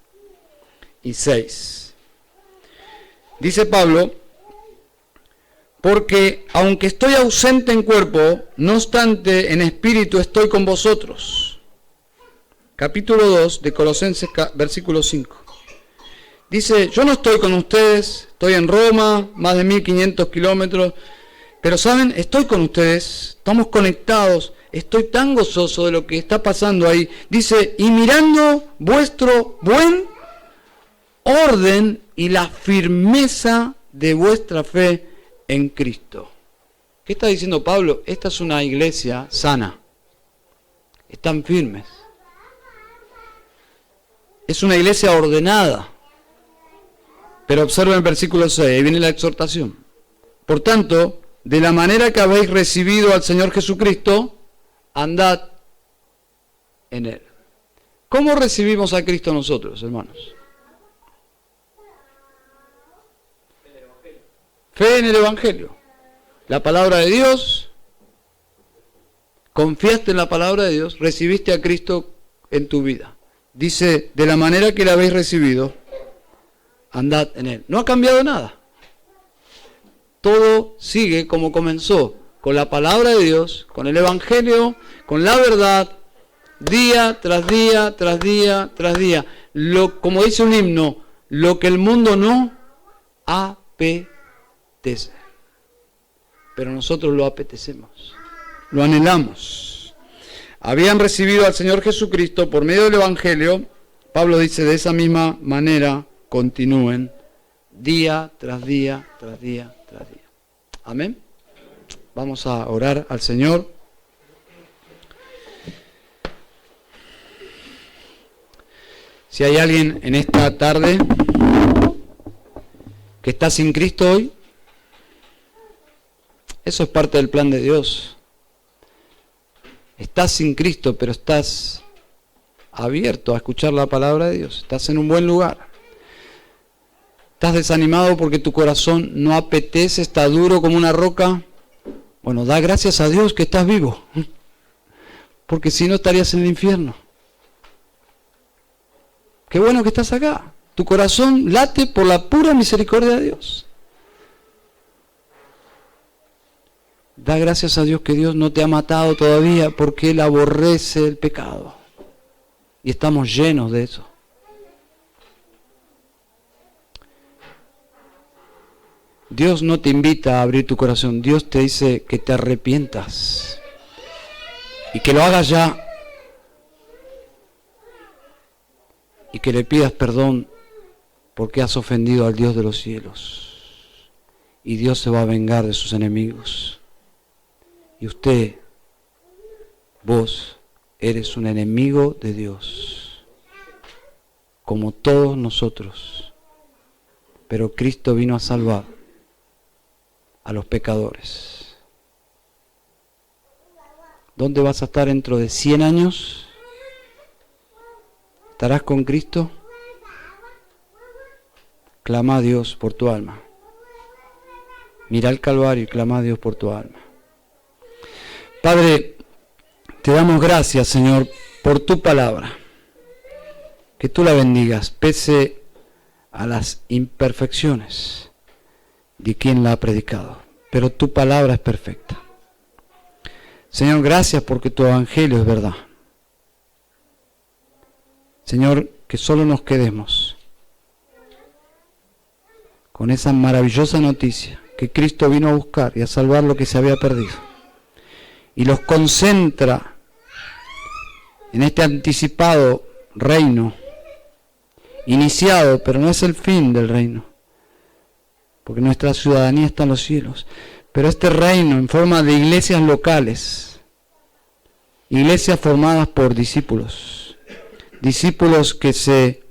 y 6. Dice Pablo, porque aunque estoy ausente en cuerpo, no obstante en espíritu estoy con vosotros. Capítulo 2 de Colosenses, versículo 5. Dice, yo no estoy con ustedes, estoy en Roma, más de 1500 kilómetros, pero saben, estoy con ustedes, estamos conectados. Estoy tan gozoso de lo que está pasando ahí. Dice, y mirando vuestro buen orden y la firmeza de vuestra fe en Cristo. ¿Qué está diciendo Pablo? Esta es una iglesia sana. Están firmes. Es una iglesia ordenada. Pero observen el versículo 6, ahí viene la exhortación. Por tanto, de la manera que habéis recibido al Señor Jesucristo, andad en Él. ¿Cómo recibimos a Cristo nosotros, hermanos? Fe en el Evangelio. La palabra de Dios, confiaste en la palabra de Dios, recibiste a Cristo en tu vida. Dice, de la manera que la habéis recibido, andad en Él. No ha cambiado nada. Todo sigue como comenzó, con la palabra de Dios, con el Evangelio, con la verdad, día tras día, tras día, tras día. Como dice un himno, lo que el mundo no apetece. Pero nosotros lo apetecemos, lo anhelamos. Habían recibido al Señor Jesucristo por medio del Evangelio. Pablo dice, de esa misma manera continúen día tras día, tras día, tras día. Amén. Vamos a orar al Señor. Si hay alguien en esta tarde que está sin Cristo hoy, eso es parte del plan de Dios. Estás sin Cristo, pero estás abierto a escuchar la palabra de Dios. Estás en un buen lugar. Estás desanimado porque tu corazón no apetece, está duro como una roca. Bueno, da gracias a Dios que estás vivo, porque si no estarías en el infierno. Qué bueno que estás acá. Tu corazón late por la pura misericordia de Dios. Da gracias a Dios que Dios no te ha matado todavía, porque Él aborrece el pecado. Y estamos llenos de eso. Dios no te invita a abrir tu corazón. Dios te dice que te arrepientas. Y que lo hagas ya. Y que le pidas perdón porque has ofendido al Dios de los cielos. Y Dios se va a vengar de sus enemigos. Y usted, vos, eres un enemigo de Dios, como todos nosotros. Pero Cristo vino a salvar a los pecadores. ¿Dónde vas a estar dentro de 100 años? ¿Estarás con Cristo? Clama a Dios por tu alma. Mira al Calvario y clama a Dios por tu alma. Padre, te damos gracias, Señor, por tu palabra. Que tú la bendigas, pese a las imperfecciones de quien la ha predicado. Pero tu palabra es perfecta. Señor, gracias porque tu evangelio es verdad. Señor, que solo nos quedemos con esa maravillosa noticia que Cristo vino a buscar y a salvar lo que se había perdido. Y los concentra en este anticipado reino, iniciado, pero no es el fin del reino, porque nuestra ciudadanía está en los cielos. Pero este reino en forma de iglesias locales, iglesias formadas por discípulos, discípulos que se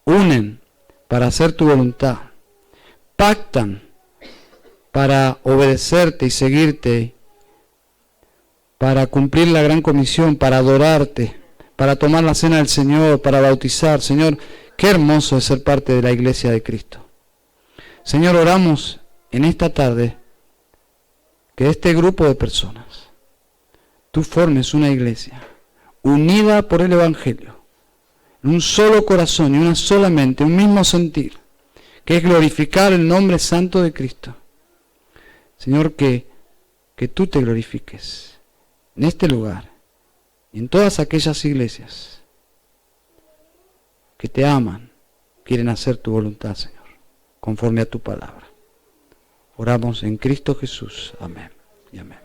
unen para hacer tu voluntad, pactan para obedecerte y seguirte, para cumplir la gran comisión, para adorarte, para tomar la cena del Señor, para bautizar. Señor, qué hermoso es ser parte de la iglesia de Cristo. Señor, oramos en esta tarde que este grupo de personas, tú formes una iglesia unida por el Evangelio, en un solo corazón y una sola mente, un mismo sentir, que es glorificar el nombre santo de Cristo. Señor, que tú te glorifiques en este lugar y en todas aquellas iglesias que te aman, quieren hacer tu voluntad, Señor, conforme a tu palabra. Oramos en Cristo Jesús. Amén y amén.